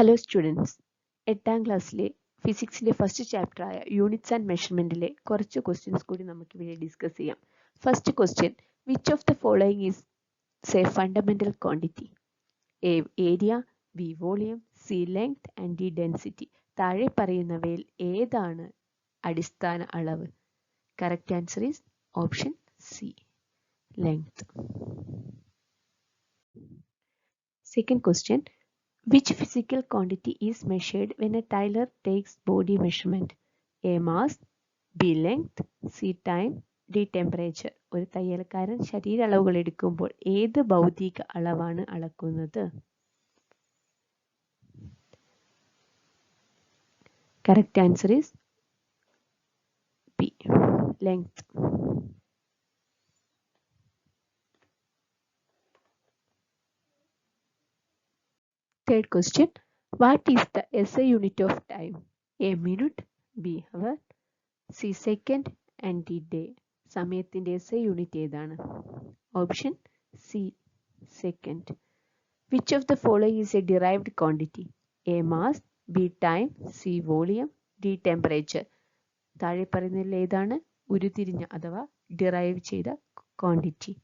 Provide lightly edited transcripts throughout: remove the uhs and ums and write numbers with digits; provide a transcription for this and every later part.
Hello students, 8ാം ക്ലാസ്സിലെ ഫിസിക്സിൻ്റെ first ചാപ്റ്ററായ units and മെഷർമെൻറ്റിലെ കുറച്ച് questions കൂടി നമുക്കിവിടെ ഡിസ്കസ് ചെയ്യാം. First question, which of the following is A fundamental quantity? A area, B volume, C length and D density. താഴെ പറയുന്നവയിൽ ഏതാണ് അടിസ്ഥാന അളവ്? Correct answer is option C, length. Second question, which physical quantity is measured when a tailor takes body measurement? A mass, B length, C time, D temperature. ഒരു തയ്യൽക്കാരൻ ശരീര അളവുകൾ എടുക്കുമ്പോൾ ഏത് ഭൗതിക അളവാണ് അളക്കുന്നത്? Correct answer is B, length. Third question, what is the SI unit of time? A minute, B hour, C second and D day. സമയത്തിന്റെ SI unit ഏതാണ്? Option C, second. Which of the following is a derived quantity? A mass, B time, C volume, D temperature. താഴെ പറയുന്നതിൽ ഏതാണ് ഉരുത്തിരിഞ്ഞ അഥവാ derive ചെയ്ത quantity?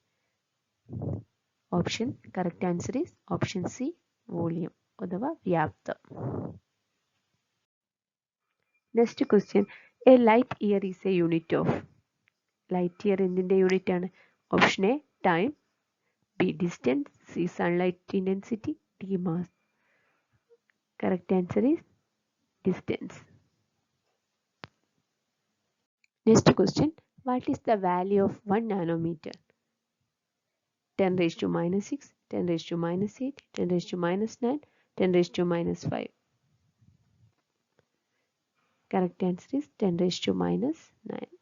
Option correct answer is option C, volume അഥവാ വ്യാപ്തം. Next question, a light year is a unit of. Light year എന്തിൻ്റെ unit ആണ്? Option A time, B distance, C sunlight intensity, D mass. Correct answer is distance. Next question, what is the value of 1 nanometre? 10 raised to minus 6, 10 raised to minus 8, 10 raised to minus 9, 10 raised to minus 5. Correct answer is 10 raised to minus 9.